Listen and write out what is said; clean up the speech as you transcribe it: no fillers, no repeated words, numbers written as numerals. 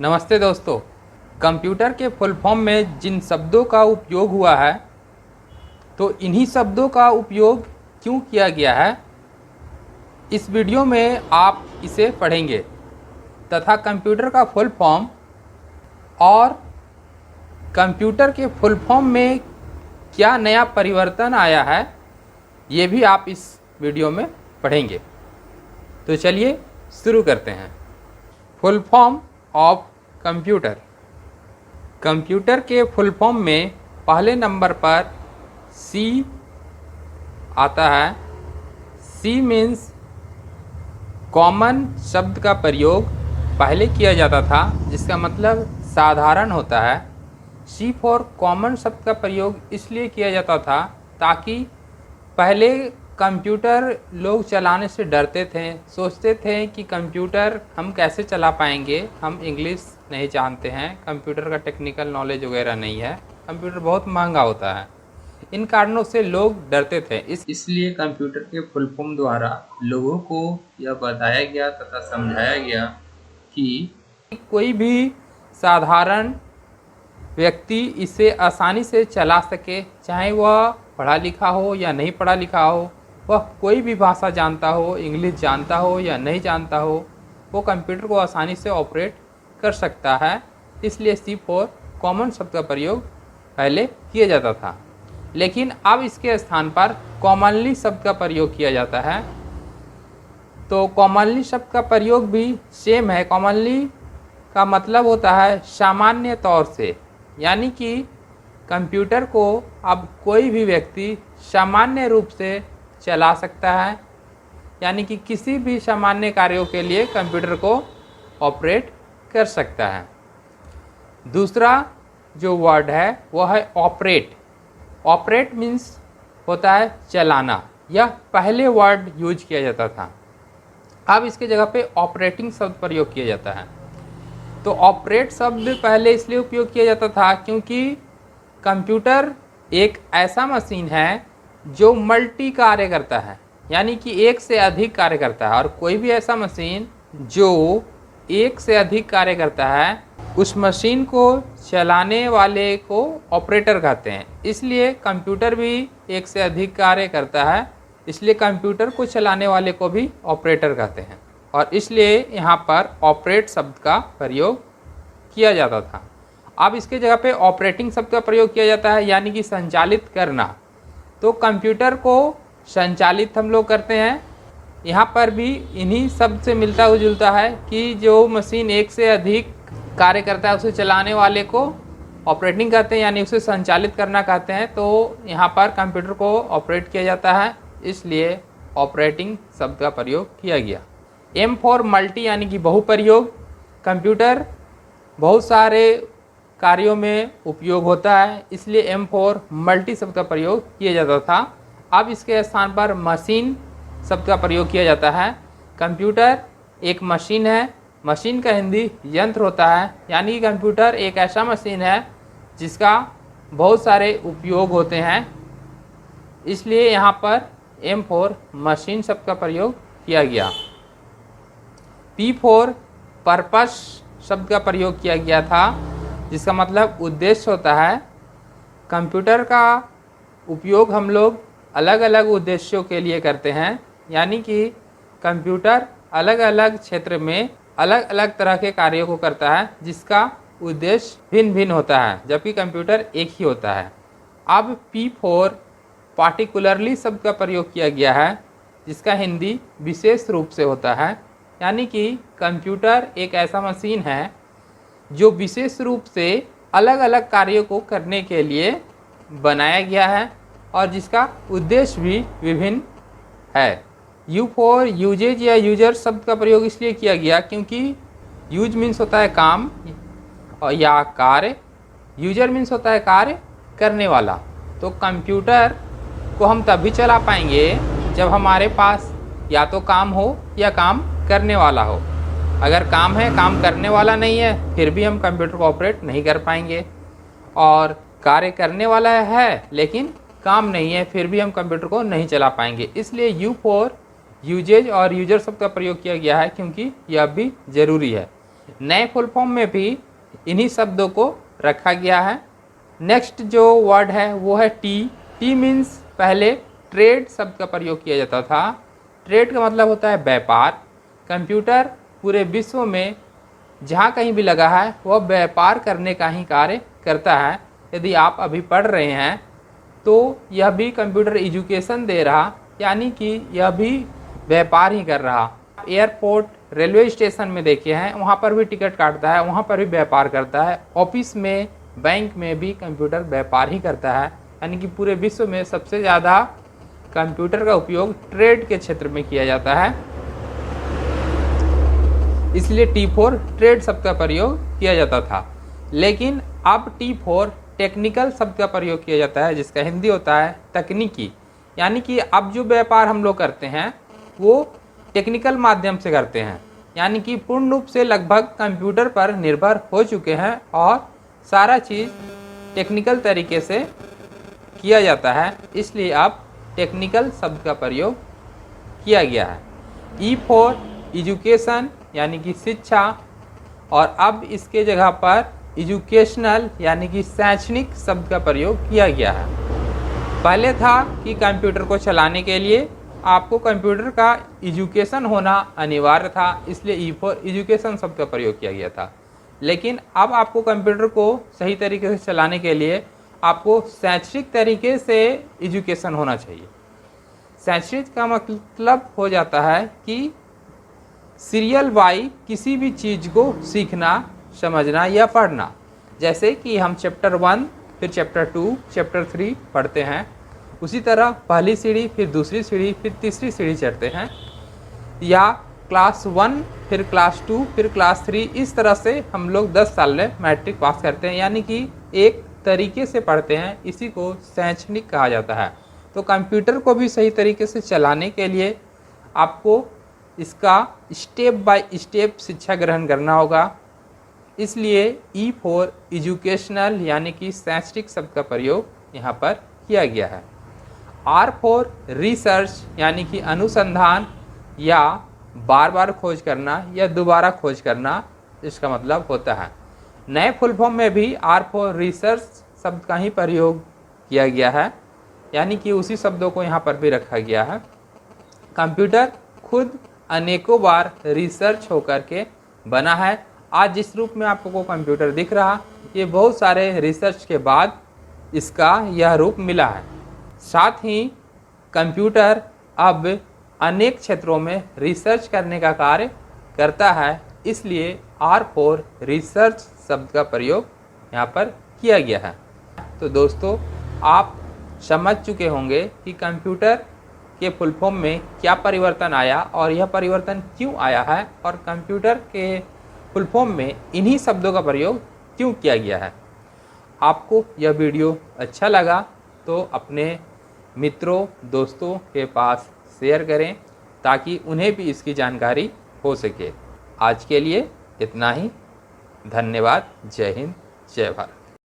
नमस्ते दोस्तों। कंप्यूटर के फुल फॉर्म में जिन शब्दों का उपयोग हुआ है तो इन्हीं शब्दों का उपयोग क्यों किया गया है, इस वीडियो में आप इसे पढ़ेंगे तथा कंप्यूटर का फुल फॉर्म और कंप्यूटर के फुल फॉर्म में क्या नया परिवर्तन आया है ये भी आप इस वीडियो में पढ़ेंगे। तो चलिए शुरू करते हैं। Full form of computer. Computer के फुल फॉर्म में पहले नंबर पर सी आता है। सी मीन्स कॉमन शब्द का प्रयोग पहले किया जाता था, जिसका मतलब साधारण होता है। सी फॉर कॉमन शब्द का प्रयोग इसलिए किया जाता था ताकि पहले कंप्यूटर लोग चलाने से डरते थे, सोचते थे कि कंप्यूटर हम कैसे चला पाएंगे, हम इंग्लिश नहीं जानते हैं, कंप्यूटर का टेक्निकल नॉलेज वगैरह नहीं है, कंप्यूटर बहुत महंगा होता है। इन कारणों से लोग डरते थे। इसलिए कंप्यूटर के फुल फॉर्म द्वारा लोगों को यह बताया गया तथा समझाया गया कि कोई भी साधारण व्यक्ति इसे आसानी से चला सके, चाहे वह पढ़ा लिखा हो या नहीं पढ़ा लिखा हो, वह कोई भी भाषा जानता हो, इंग्लिश जानता हो या नहीं जानता हो, वो कंप्यूटर को आसानी से ऑपरेट कर सकता है। इसलिए सी फॉर कॉमन शब्द का प्रयोग पहले किया जाता था, लेकिन अब इसके स्थान पर कॉमनली शब्द का प्रयोग किया जाता है। तो कॉमनली शब्द का प्रयोग भी सेम है। कॉमनली का मतलब होता है सामान्य तौर से, यानी कि कंप्यूटर को अब कोई भी व्यक्ति सामान्य रूप से चला सकता है, यानी कि किसी भी सामान्य कार्यों के लिए कंप्यूटर को ऑपरेट कर सकता है। दूसरा जो वर्ड है वह है ऑपरेट। ऑपरेट मीन्स होता है चलाना। यह पहले वर्ड यूज किया जाता था, अब इसके जगह पे ऑपरेटिंग शब्द प्रयोग किया जाता है। तो ऑपरेट शब्द पहले इसलिए उपयोग किया जाता था क्योंकि कंप्यूटर एक ऐसा मशीन है जो मल्टी कार्य करता है, यानी कि एक से अधिक कार्य करता है। और कोई भी ऐसा मशीन जो एक से अधिक कार्य करता है, उस मशीन को चलाने वाले को ऑपरेटर कहते हैं। इसलिए कंप्यूटर भी एक से अधिक कार्य करता है, इसलिए कंप्यूटर को चलाने वाले को भी ऑपरेटर कहते हैं। और इसलिए यहाँ पर ऑपरेट शब्द का प्रयोग किया जाता था। अब इसके जगह पे ऑपरेटिंग शब्द का प्रयोग किया जाता है, यानी कि संचालित करना। तो कंप्यूटर को संचालित हम लोग करते हैं। यहाँ पर भी इन्हीं शब्द से मिलता जुलता है कि जो मशीन एक से अधिक कार्य करता है उसे चलाने वाले को ऑपरेटिंग कहते हैं, यानी उसे संचालित करना कहते हैं। तो यहाँ पर कंप्यूटर को ऑपरेट किया जाता है, इसलिए ऑपरेटिंग शब्द का प्रयोग किया गया। एम फॉर मल्टी, यानी कि बहुप्रयोग। कंप्यूटर बहुत सारे कार्यों में उपयोग होता है, इसलिए एम फॉर मल्टी शब्द का प्रयोग किया जाता था। अब इसके स्थान पर मशीन शब्द का प्रयोग किया जाता है। कंप्यूटर एक मशीन है। मशीन का हिंदी यंत्र होता है, यानी कि कंप्यूटर एक ऐसा मशीन है जिसका बहुत सारे उपयोग होते हैं, इसलिए यहाँ पर एम फॉर मशीन शब्द का प्रयोग किया गया। पी फॉर पर्पस शब्द का प्रयोग किया गया था, जिसका मतलब उद्देश्य होता है। कंप्यूटर का उपयोग हम लोग अलग अलग उद्देश्यों के लिए करते हैं, यानी कि कंप्यूटर अलग अलग क्षेत्र में अलग अलग तरह के कार्यों को करता है, जिसका उद्देश्य भिन्न भिन्न होता है, जबकि कंप्यूटर एक ही होता है। अब पी फॉर पार्टिकुलरली शब्द का प्रयोग किया गया है, जिसका हिंदी विशेष रूप से होता है, यानी कि कंप्यूटर एक ऐसा मशीन है जो विशेष रूप से अलग अलग कार्यों को करने के लिए बनाया गया है और जिसका उद्देश्य भी विभिन्न है। यू फॉर यूजेज या यूजर शब्द का प्रयोग इसलिए किया गया क्योंकि यूज मीन्स होता है काम और या कार्य, यूजर मीन्स होता है कार्य करने वाला। तो कंप्यूटर को हम तभी चला पाएंगे जब हमारे पास या तो काम हो या काम करने वाला हो। अगर काम है, काम करने वाला नहीं है, फिर भी हम कंप्यूटर को ऑपरेट नहीं कर पाएंगे। और कार्य करने वाला है लेकिन काम नहीं है, फिर भी हम कंप्यूटर को नहीं चला पाएंगे। इसलिए यू फॉर यूजेज और यूजर शब्द का प्रयोग किया गया है क्योंकि यह भी ज़रूरी है। नए फुल फॉर्म में भी इन्हीं शब्दों को रखा गया है। नेक्स्ट जो वर्ड है वो है टी। टी मीन्स पहले ट्रेड शब्द का प्रयोग किया जाता था। ट्रेड का मतलब होता है व्यापार। कंप्यूटर पूरे विश्व में जहाँ कहीं भी लगा है वह व्यापार करने का ही कार्य करता है। यदि आप अभी पढ़ रहे हैं तो यह भी कंप्यूटर एजुकेशन दे रहा, यानी कि यह भी व्यापार ही कर रहा। एयरपोर्ट, रेलवे स्टेशन में देखे हैं, वहाँ पर भी टिकट काटता है, वहाँ पर भी व्यापार करता है। ऑफिस में, बैंक में भी कंप्यूटर व्यापार ही करता है। यानी कि पूरे विश्व में सबसे ज़्यादा कंप्यूटर का उपयोग ट्रेड के क्षेत्र में किया जाता है, इसलिए T4 ट्रेड शब्द का प्रयोग किया जाता था। लेकिन अब T4 टेक्निकल शब्द का प्रयोग किया जाता है, जिसका हिंदी होता है तकनीकी। यानी कि अब जो व्यापार हम लोग करते हैं वो टेक्निकल माध्यम से करते हैं, यानी कि पूर्ण रूप से लगभग कंप्यूटर पर निर्भर हो चुके हैं और सारा चीज़ टेक्निकल तरीके से किया जाता है, इसलिए अब टेक्निकल शब्द का प्रयोग किया गया है। E4 एजुकेशन यानी कि शिक्षा, और अब इसके जगह पर एजुकेशनल यानी कि शैक्षणिक शब्द का प्रयोग किया गया है। पहले था कि कंप्यूटर को चलाने के लिए आपको कंप्यूटर का एजुकेशन होना अनिवार्य था, इसलिए E4 एजुकेशन शब्द का प्रयोग किया गया था। लेकिन अब आपको कंप्यूटर को सही तरीके से चलाने के लिए आपको शैक्षणिक तरीके से एजुकेशन होना चाहिए। शैक्षणिक का मतलब हो जाता है कि सीरियल बाई किसी भी चीज़ को सीखना, समझना या पढ़ना। जैसे कि हम चैप्टर 1 फिर चैप्टर 2 चैप्टर 3 पढ़ते हैं, उसी तरह पहली सीढ़ी फिर दूसरी सीढ़ी फिर तीसरी सीढ़ी चढ़ते हैं, या क्लास 1 फिर क्लास 2 फिर क्लास 3, इस तरह से हम लोग 10 साल में मैट्रिक पास करते हैं, यानी कि एक तरीके से पढ़ते हैं। इसी को शैक्षणिक कहा जाता है। तो कंप्यूटर को भी सही तरीके से चलाने के लिए आपको इसका स्टेप बाय स्टेप शिक्षा ग्रहण करना होगा, इसलिए E4 एजुकेशनल यानी कि शैक्षणिक शब्द का प्रयोग यहाँ पर किया गया है। R4 रिसर्च यानी कि अनुसंधान या बार बार खोज करना या दोबारा खोज करना, इसका मतलब होता है। नए फुल फॉर्म में भी R4 रिसर्च शब्द का ही प्रयोग किया गया है, यानी कि उसी शब्दों को यहाँ पर भी रखा गया है। कंप्यूटर खुद अनेकों बार रिसर्च होकर के बना है। आज जिस रूप में आपको कंप्यूटर दिख रहा, ये बहुत सारे रिसर्च के बाद इसका यह रूप मिला है। साथ ही कंप्यूटर अब अनेक क्षेत्रों में रिसर्च करने का कार्य करता है, इसलिए R4 रिसर्च शब्द का प्रयोग यहाँ पर किया गया है। तो दोस्तों, आप समझ चुके होंगे कि कंप्यूटर के फुल फॉर्म में क्या परिवर्तन आया और यह परिवर्तन क्यों आया है, और कंप्यूटर के फुल फॉर्म में इन्हीं शब्दों का प्रयोग क्यों किया गया है। आपको यह वीडियो अच्छा लगा तो अपने मित्रों, दोस्तों के पास शेयर करें ताकि उन्हें भी इसकी जानकारी हो सके। आज के लिए इतना ही। धन्यवाद। जय हिंद, जय भारत।